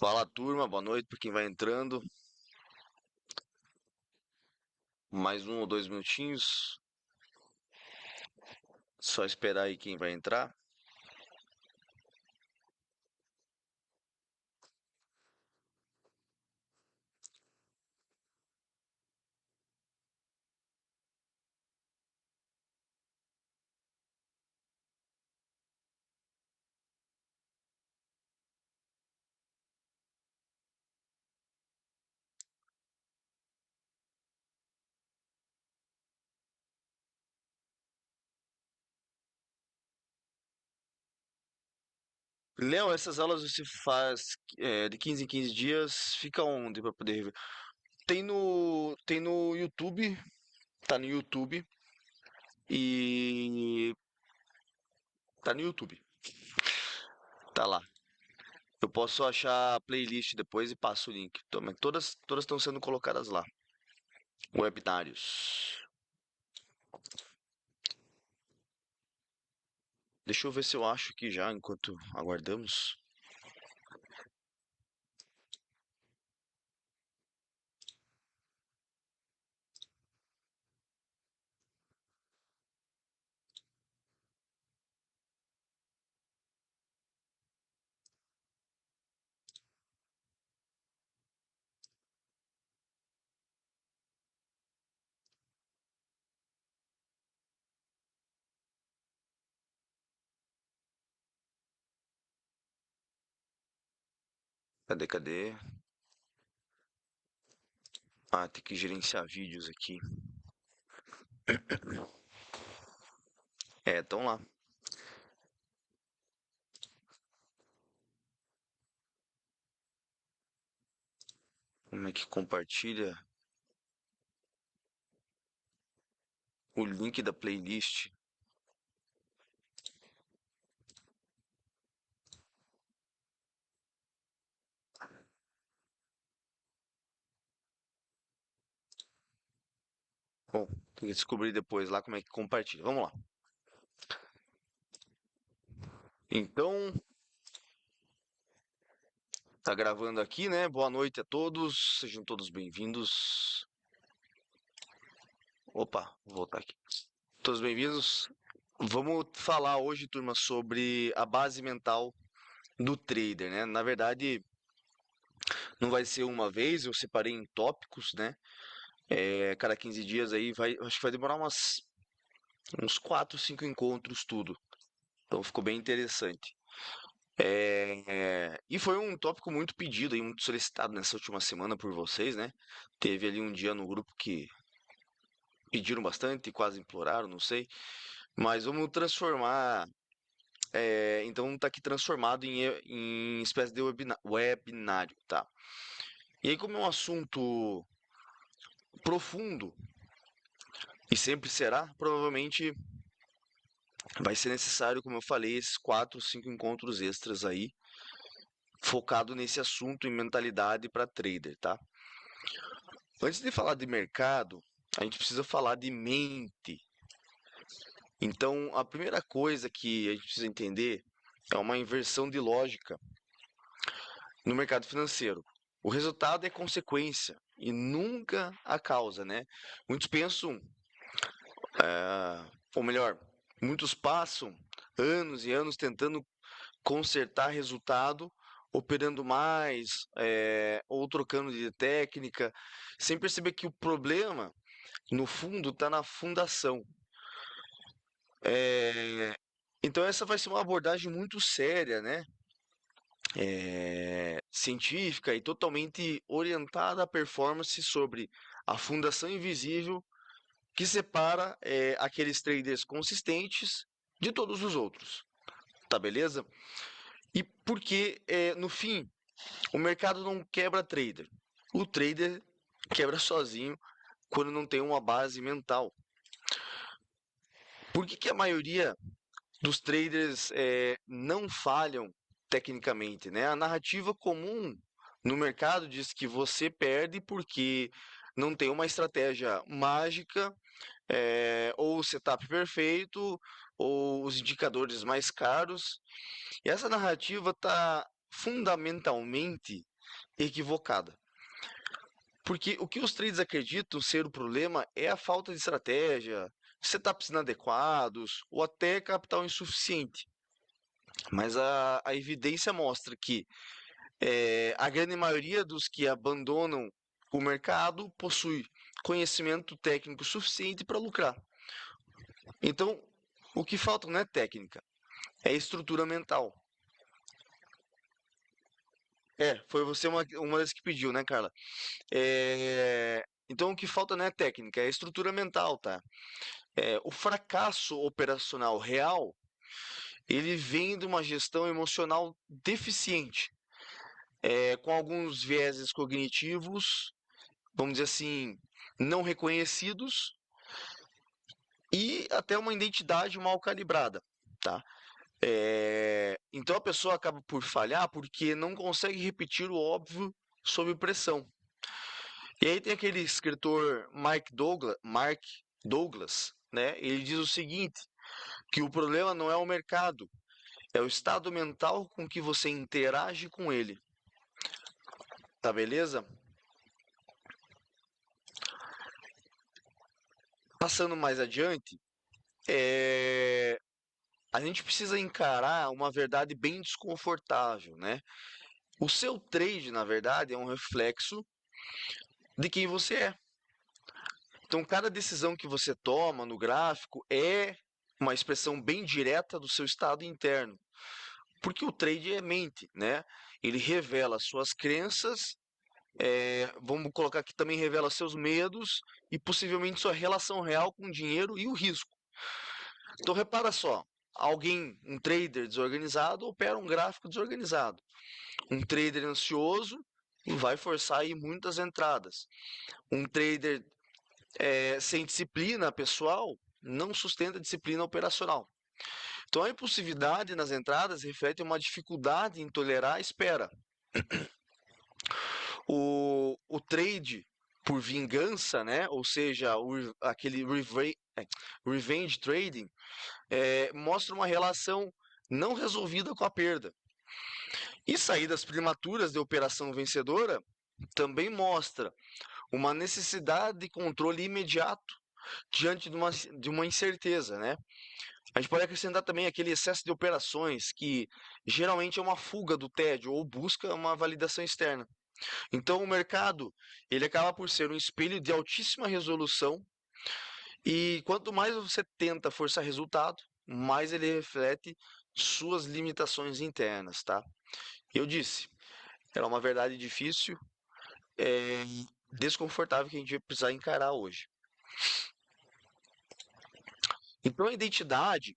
Fala turma, boa noite para quem vai entrando. Mais 1 ou 2 minutinhos. Só esperar aí quem vai entrar. Léo, essas aulas você faz de 15 em 15 dias. Fica onde para poder ver? Tem no YouTube, tá no YouTube e tá no YouTube. Tá lá. Eu posso achar a playlist depois e passo o link. Mas todas estão sendo colocadas lá. Webinários. Deixa eu ver se eu acho aqui já enquanto aguardamos. Cadê? Ah, tem que gerenciar vídeos aqui. Estão lá. Como é que compartilha o link da playlist? Bom, tem que descobrir depois lá como é que compartilha. Vamos lá. Então, tá gravando aqui, né? Boa noite a todos. Sejam todos bem-vindos. Opa, vou voltar aqui. Todos bem-vindos. Vamos falar hoje, turma, sobre a base mental do trader, né? Na verdade, não vai ser uma vez, eu separei em tópicos, né? Cada 15 dias aí acho que vai demorar uns 4, 5 encontros tudo. Então ficou bem interessante. E foi um tópico muito pedido e muito solicitado nessa última semana por vocês, né? Teve ali um dia no grupo que pediram bastante, quase imploraram, não sei. Mas vamos transformar. Então tá aqui transformado em espécie de webinário, tá? E aí, como é um assunto profundo, e sempre será, provavelmente vai ser necessário, como eu falei, esses 4, 5 encontros extras aí, focado nesse assunto em mentalidade para trader, tá? Antes de falar de mercado, a gente precisa falar de mente. Então, a primeira coisa que a gente precisa entender é uma inversão de lógica no mercado financeiro. O resultado é consequência e nunca a causa, né? Muitos pensam, ou melhor, muitos passam anos e anos tentando consertar resultado, operando mais, ou trocando de técnica, sem perceber que o problema, no fundo, está na fundação. Então essa vai ser uma abordagem muito séria, né? Científica e totalmente orientada à performance sobre a fundação invisível que separa aqueles traders consistentes de todos os outros, tá beleza? E porque, no fim, o mercado não quebra trader. O trader quebra sozinho quando não tem uma base mental. Por que a maioria dos traders não falham tecnicamente, né? A narrativa comum no mercado diz que você perde porque não tem uma estratégia mágica, ou o setup perfeito, ou os indicadores mais caros. E essa narrativa está fundamentalmente equivocada. Porque o que os traders acreditam ser o problema é a falta de estratégia, setups inadequados ou até capital insuficiente. Mas a evidência mostra que a grande maioria dos que abandonam o mercado possui conhecimento técnico suficiente para lucrar. Então, o que falta não é técnica, é estrutura mental. Foi você uma das que pediu, né, Carla? Então, o que falta não é técnica, é estrutura mental, tá? O fracasso operacional real, ele vem de uma gestão emocional deficiente, com alguns vieses cognitivos, vamos dizer assim, não reconhecidos e até uma identidade mal calibrada, tá? Então a pessoa acaba por falhar porque não consegue repetir o óbvio sob pressão. E aí tem aquele escritor Mark Douglas, né? Ele diz o seguinte, que o problema não é o mercado, é o estado mental com que você interage com ele. Tá beleza? Passando mais adiante, a gente precisa encarar uma verdade bem desconfortável, né? O seu trade, na verdade, é um reflexo de quem você é. Então, cada decisão que você toma no gráfico é uma expressão bem direta do seu estado interno. Porque o trade é mente, né? Ele revela suas crenças, vamos colocar que também revela seus medos e possivelmente sua relação real com o dinheiro e o risco. Então, repara só, um trader desorganizado opera um gráfico desorganizado. Um trader ansioso vai forçar aí muitas entradas. Um trader sem disciplina pessoal não sustenta disciplina operacional. Então, a impulsividade nas entradas reflete uma dificuldade em tolerar a espera. O trade por vingança, né? Ou seja, aquele revenge trading, mostra uma relação não resolvida com a perda. E saídas prematuras de operação vencedora também mostra uma necessidade de controle imediato diante de uma incerteza, né? A gente pode acrescentar também aquele excesso de operações que geralmente é uma fuga do tédio ou busca uma validação externa. Então o mercado, ele acaba por ser um espelho de altíssima resolução e quanto mais você tenta forçar resultado, mais ele reflete suas limitações internas, tá? Eu disse, era uma verdade difícil, é, desconfortável que a gente vai precisar encarar hoje. Então a identidade,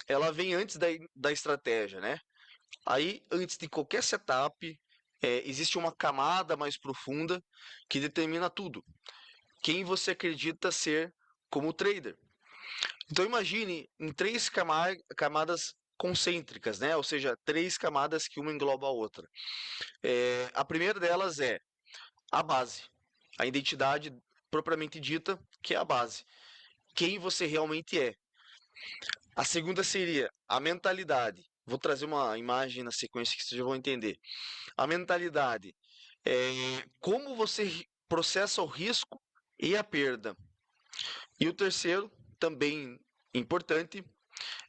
ela vem antes da estratégia, né? Aí, antes de qualquer setup, existe uma camada mais profunda que determina tudo. Quem você acredita ser como trader. Então imagine em três camadas concêntricas, né? Ou seja, três camadas que uma engloba a outra. A primeira delas é a base, a identidade propriamente dita, que é a base. Quem você realmente é. A segunda seria a mentalidade. Vou trazer uma imagem na sequência que vocês já vão entender. A mentalidade é como você processa o risco e a perda. E o terceiro, também importante,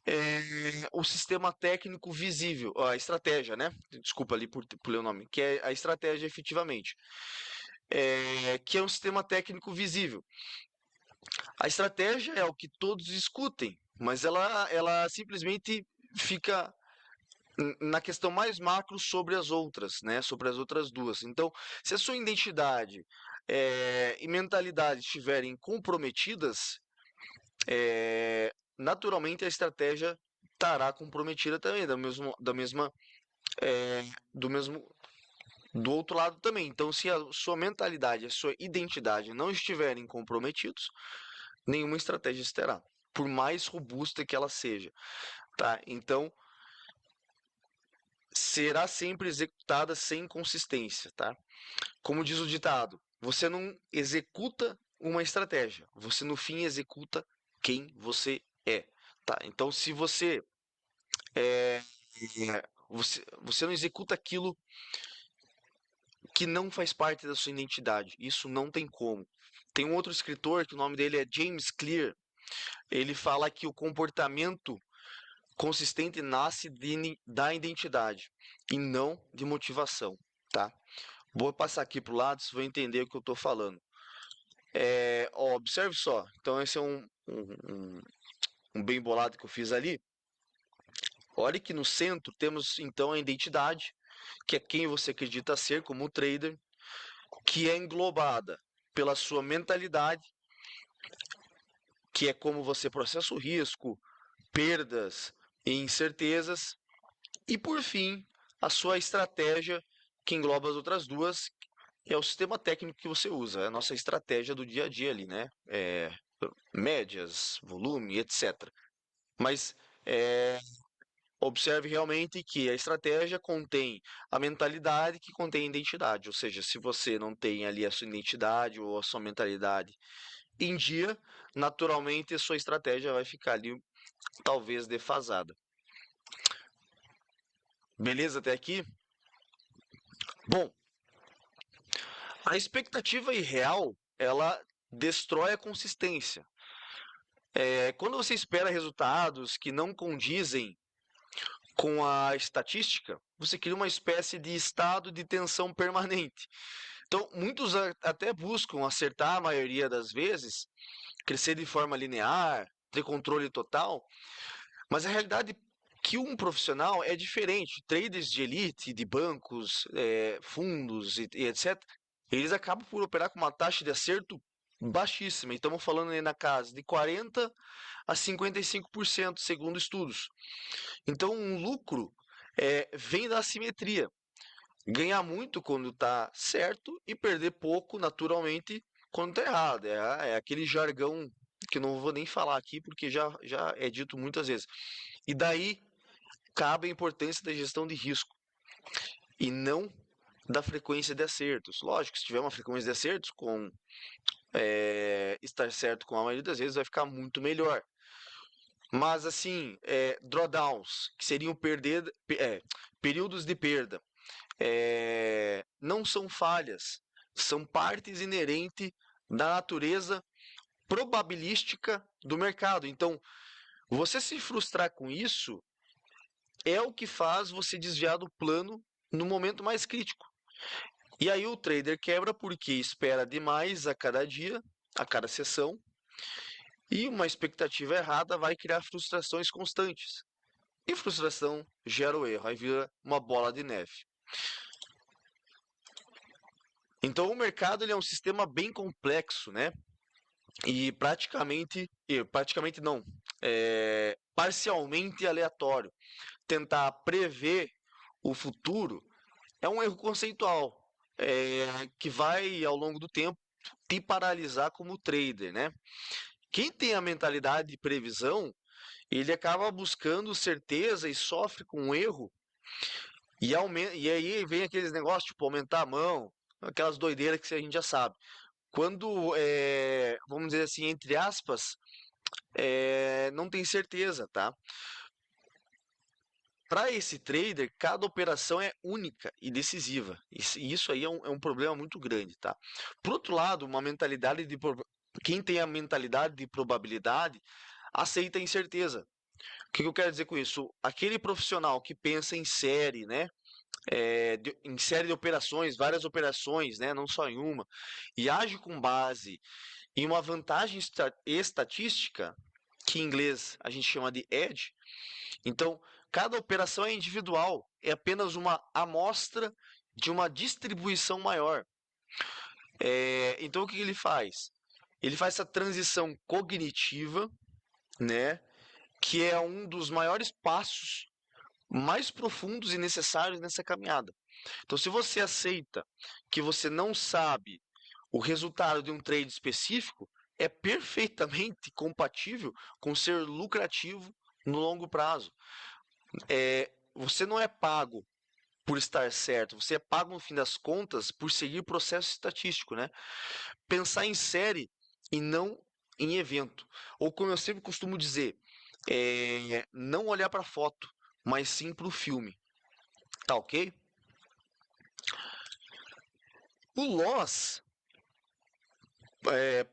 é o sistema técnico visível, a estratégia, né? Desculpa ali por ler o nome, que é a estratégia efetivamente, que é um sistema técnico visível. A estratégia é o que todos discutem, mas ela simplesmente fica na questão mais macro sobre as outras, né? Sobre as outras duas. Então, se a sua identidade e mentalidade estiverem comprometidas, naturalmente a estratégia estará comprometida também, é, do mesmo, do outro lado também. Então, se a sua mentalidade, a sua identidade não estiverem comprometidos, nenhuma estratégia terá, por mais robusta que ela seja, tá? Então, será sempre executada sem consistência, tá? Como diz o ditado, você não executa uma estratégia, você no fim executa quem você é, tá? Então, se você não executa aquilo que não faz parte da sua identidade. Isso não tem como. Tem um outro escritor que o nome dele é James Clear. Ele fala que o comportamento consistente nasce da identidade e não de motivação, tá? Vou passar aqui para o lado, você vai entender o que eu estou falando. Ó, observe só. Então, esse é um bem bolado que eu fiz ali. Olhe que no centro temos então a identidade, que é quem você acredita ser como trader, que é englobada pela sua mentalidade, que é como você processa o risco, perdas e incertezas, e por fim, a sua estratégia, que engloba as outras duas, que é o sistema técnico que você usa, é a nossa estratégia do dia a dia ali, né? Médias, volume, etc. Mas observe realmente que a estratégia contém a mentalidade que contém a identidade. Ou seja, se você não tem ali a sua identidade ou a sua mentalidade em dia, naturalmente a sua estratégia vai ficar ali talvez defasada. Beleza até aqui? Bom, a expectativa irreal, ela destrói a consistência. Quando você espera resultados que não condizem com a estatística, você cria uma espécie de estado de tensão permanente. Então, muitos até buscam acertar a maioria das vezes, crescer de forma linear, ter controle total, mas a realidade é que um profissional é diferente. Traders de elite, de bancos, fundos e etc., eles acabam por operar com uma taxa de acerto baixíssima. E estamos falando aí na casa de 40 a 55%, segundo estudos. Então, um lucro vem da assimetria. Ganhar muito quando está certo e perder pouco, naturalmente, quando está errado. É aquele jargão que eu não vou nem falar aqui, porque já é dito muitas vezes. E daí cabe a importância da gestão de risco e não da frequência de acertos. Lógico, se tiver uma frequência de acertos, com estar certo com a maioria das vezes, vai ficar muito melhor. Mas assim, drawdowns, que seriam períodos de perda, não são falhas, são partes inerentes da natureza probabilística do mercado. Então, você se frustrar com isso é o que faz você desviar do plano no momento mais crítico. E aí o trader quebra porque espera demais a cada dia, a cada sessão, e uma expectativa errada vai criar frustrações constantes. E frustração gera o erro, aí vira uma bola de neve. Então o mercado ele é um sistema bem complexo, né? Praticamente não, parcialmente aleatório. Tentar prever o futuro é um erro conceitual, que vai ao longo do tempo te paralisar como trader, né? Quem tem a mentalidade de previsão, ele acaba buscando certeza e sofre com o erro e aí vem aqueles negócios tipo aumentar a mão, aquelas doideiras que a gente já sabe. Quando, vamos dizer assim, entre aspas, não tem certeza, tá? Para esse trader, cada operação é única e decisiva. E isso aí é um problema muito grande, tá? Por outro lado, quem tem a mentalidade de probabilidade aceita a incerteza. O que eu quero dizer com isso? Aquele profissional que pensa em série, né? Em série de operações, várias operações, né? Não só em uma, e age com base em uma vantagem estatística, que em inglês a gente chama de edge. Então, cada operação é individual, é apenas uma amostra de uma distribuição maior. Então, o que ele faz? Ele faz essa transição cognitiva, né, que é um dos maiores passos mais profundos e necessários nessa caminhada. Então, se você aceita que você não sabe o resultado de um trade específico, é perfeitamente compatível com ser lucrativo no longo prazo. Você não é pago por estar certo, você é pago no fim das contas por seguir processo estatístico, né? Pensar em série e não em evento. Ou como eu sempre costumo dizer, não olhar para a foto, mas sim para o filme. Tá ok? O loss,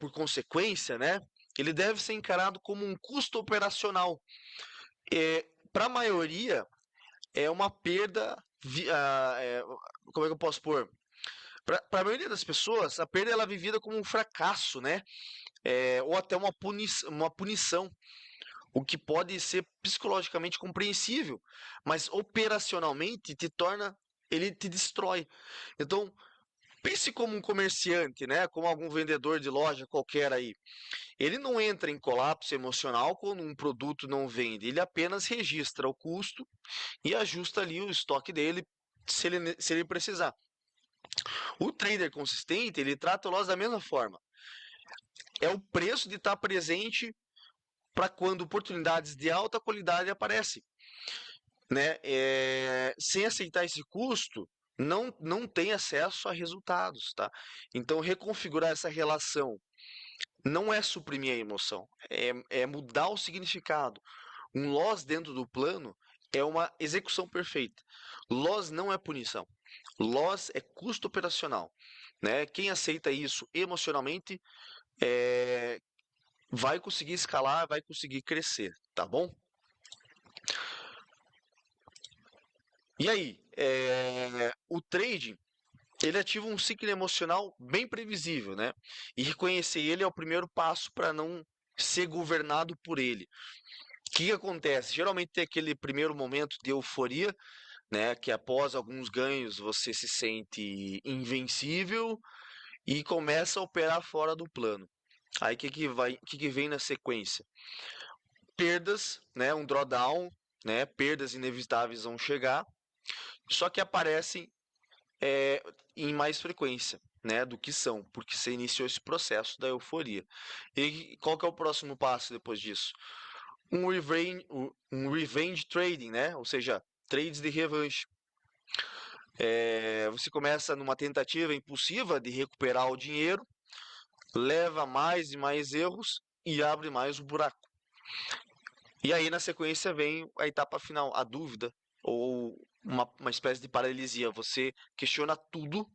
por consequência, né, ele deve ser encarado como um custo operacional. Para a maioria, é uma perda. Como é que eu posso pôr? Para a maioria das pessoas, a perda ela é vivida como um fracasso, né? Ou até uma punição, o que pode ser psicologicamente compreensível, mas operacionalmente ele te destrói. Então, pense como um comerciante, né? Como algum vendedor de loja qualquer aí. Ele não entra em colapso emocional quando um produto não vende, ele apenas registra o custo e ajusta ali o estoque dele se ele precisar. O trader consistente, ele trata o loss da mesma forma. É o preço de estar presente para quando oportunidades de alta qualidade aparecem. Né? Sem aceitar esse custo, não tem acesso a resultados. Tá? Então, reconfigurar essa relação não é suprimir a emoção, é mudar o significado. Um loss dentro do plano é uma execução perfeita. Loss não é punição. Loss é custo operacional. Né? Quem aceita isso emocionalmente vai conseguir escalar, vai conseguir crescer, tá bom? E aí, o trading ele ativa um ciclo emocional bem previsível, né? E reconhecer ele é o primeiro passo para não ser governado por ele. O que acontece? Geralmente tem aquele primeiro momento de euforia, né? Que após alguns ganhos você se sente invencível e começa a operar fora do plano. Aí o que vem na sequência? Perdas, né? Um drawdown, né? Perdas inevitáveis vão chegar, só que aparecem em mais frequência, né, do que são, porque você iniciou esse processo da euforia. E qual que é o próximo passo depois disso? Um revenge trading, né? Ou seja, trades de revanche. Você começa numa tentativa impulsiva de recuperar o dinheiro, leva mais e mais erros e abre mais o buraco. E aí, na sequência, vem a etapa final, a dúvida, ou uma espécie de paralisia. Você questiona tudo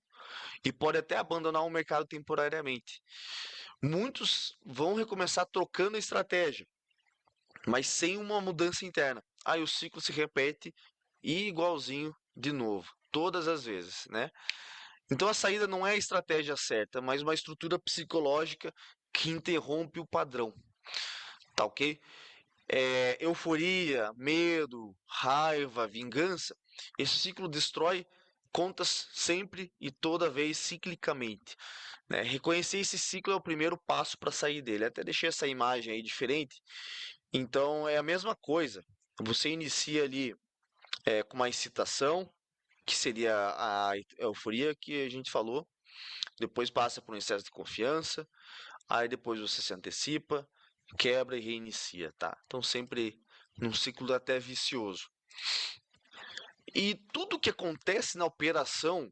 e pode até abandonar o mercado temporariamente. Muitos vão recomeçar trocando a estratégia, mas sem uma mudança interna. Aí o ciclo se repete igualzinho de novo, todas as vezes, né? Então a saída não é a estratégia certa, mas uma estrutura psicológica que interrompe o padrão, tá ok? Euforia, medo, raiva, vingança, esse ciclo destrói contas sempre e toda vez ciclicamente. Né? Reconhecer esse ciclo é o primeiro passo para sair dele. Até deixei essa imagem aí diferente. Então é a mesma coisa. Você inicia ali com uma excitação, que seria a euforia que a gente falou. Depois passa por um excesso de confiança. Aí depois você se antecipa, quebra e reinicia, tá? Então sempre num ciclo até vicioso. E tudo que acontece na operação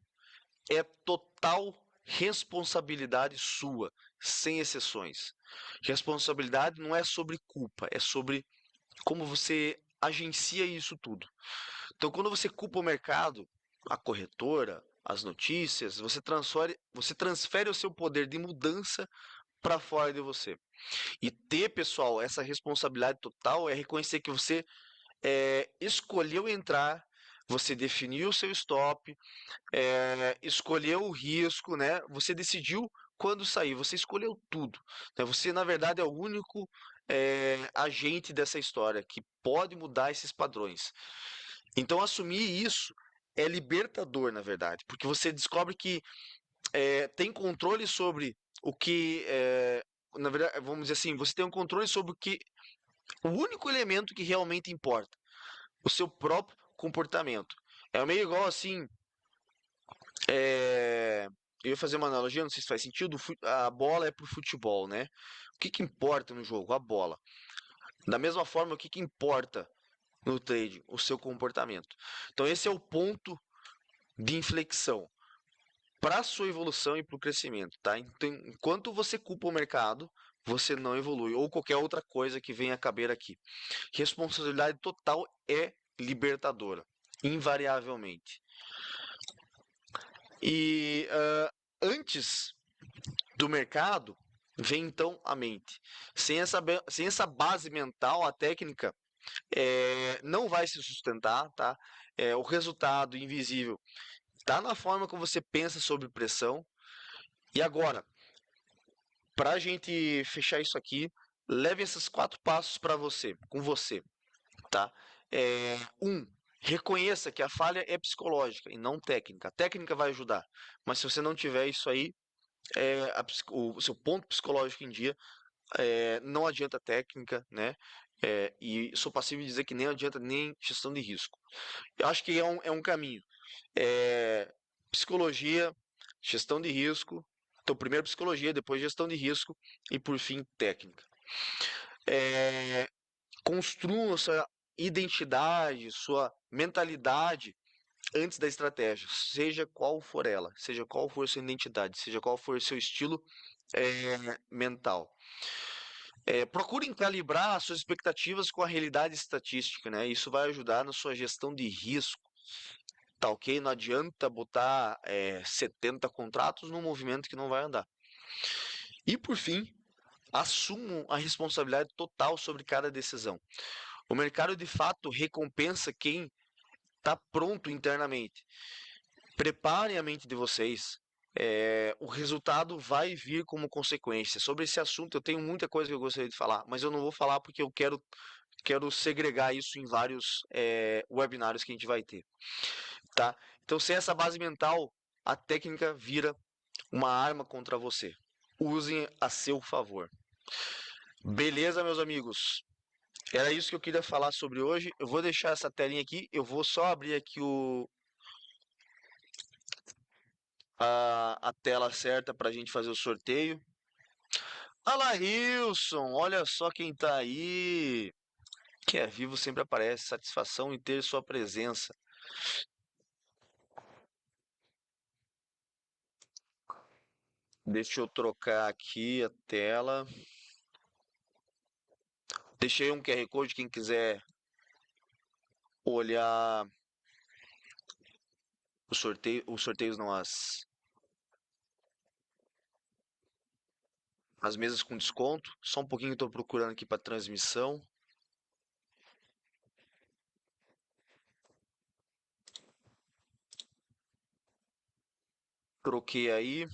é total responsabilidade sua, sem exceções. Responsabilidade não é sobre culpa, é sobre como você agencia isso tudo. Então, quando você culpa o mercado, a corretora, as notícias, você transfere o seu poder de mudança para fora de você. E ter, pessoal, essa responsabilidade total é reconhecer que você escolheu entrar, você definiu o seu stop, escolheu o risco, né? Você decidiu quando sair, você escolheu tudo. Né? Você, na verdade, é o único agente dessa história que pode mudar esses padrões. Então, assumir isso é libertador, na verdade, porque você descobre que tem controle sobre o que, na verdade, vamos dizer assim, você tem um controle sobre o único elemento que realmente importa, o seu próprio comportamento. É meio igual assim, eu ia fazer uma analogia, não sei se faz sentido. A bola é pro futebol, né? O que importa no jogo? A bola. Da mesma forma, o que importa no trade? O seu comportamento. Então, esse é o ponto de inflexão para a sua evolução e para o crescimento, tá? Então, enquanto você culpa o mercado, você não evolui, ou qualquer outra coisa que venha a caber aqui. Responsabilidade total é libertadora, invariavelmente. E antes do mercado vem então a mente. Sem essa base mental, a técnica não vai se sustentar, tá? O resultado invisível está na forma como você pensa sobre pressão. E agora, para a gente fechar isso aqui, leve esses 4 passos para você, com você, tá? Reconheça que a falha é psicológica e não técnica. A técnica vai ajudar, mas se você não tiver isso aí, o seu ponto psicológico em dia, não adianta técnica, né? E sou passivo de dizer que nem adianta nem gestão de risco. Eu acho que é um caminho. Psicologia, gestão de risco. Então, primeiro psicologia, depois gestão de risco e por fim técnica. Construa sua identidade, sua mentalidade antes da estratégia, seja qual for ela, seja qual for sua identidade, seja qual for seu estilo mental. Procurem calibrar suas expectativas com a realidade estatística, né? Isso vai ajudar na sua gestão de risco. Tá ok? Não adianta botar 70 contratos num movimento que não vai andar. E por fim, assumam a responsabilidade total sobre cada decisão. O mercado de fato recompensa quem está pronto internamente. Preparem a mente de vocês. O resultado vai vir como consequência. Sobre esse assunto, eu tenho muita coisa que eu gostaria de falar, mas eu não vou falar porque eu quero segregar isso em vários webinários que a gente vai ter. Tá? Então, sem essa base mental, a técnica vira uma arma contra você. Usem a seu favor. Beleza, meus amigos? Era isso que eu queria falar sobre hoje. Eu vou deixar essa telinha aqui. Eu vou só abrir aqui a tela certa para a gente fazer o sorteio. Olá, Wilson! Olha só quem tá aí. Que é vivo sempre aparece. Satisfação em ter sua presença. Deixa eu trocar aqui a tela. Deixei um QR Code, quem quiser olhar os sorteios não, as mesas com desconto. Só um pouquinho que estou procurando aqui para transmissão. Troquei aí.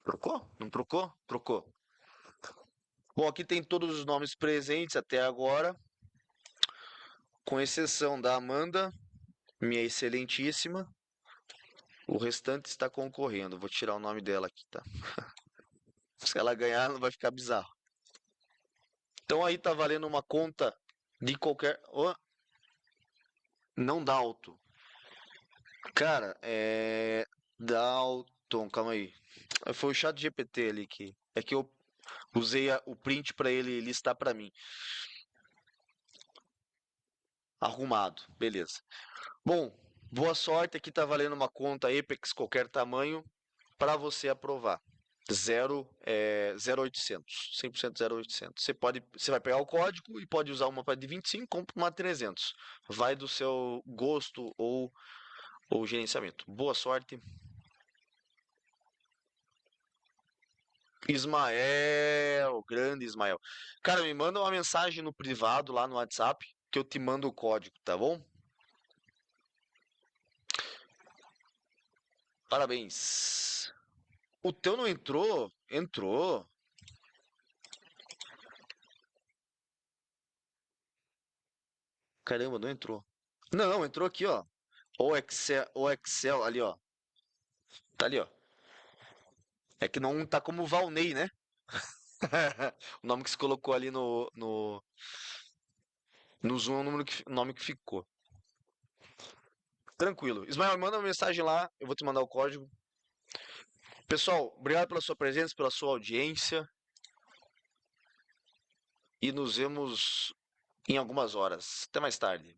Trocou? Não trocou? Trocou. Bom, aqui tem todos os nomes presentes até agora, com exceção da Amanda, minha excelentíssima. O restante está concorrendo. Vou tirar o nome dela aqui, tá? Se ela ganhar, não vai ficar bizarro. Então aí tá valendo uma conta de qualquer. Oh, não Dalton. Cara, Dalton, calma aí. Foi o chat GPT ali que. É que eu usei o print para ele listar para mim. Arrumado, beleza. Bom, boa sorte. Aqui tá valendo uma conta Apex qualquer tamanho para você aprovar. 0,800, 100% 0,800. Você vai pegar o código e pode usar uma de 25, compra uma 300. Vai do seu gosto ou gerenciamento. Boa sorte. Ismael, grande Ismael. Cara, me manda uma mensagem no privado lá no WhatsApp que eu te mando o código, tá bom? Parabéns. O teu não entrou? Entrou. Caramba, não entrou. Não, entrou aqui, ó. O Excel ali, ó. Tá ali, ó. É que não tá como Valnei, né? O nome que se colocou ali no Zoom é o nome que ficou. Tranquilo. Ismael, manda uma mensagem lá, eu vou te mandar o código. Pessoal, obrigado pela sua presença, pela sua audiência e nos vemos em algumas horas. Até mais tarde.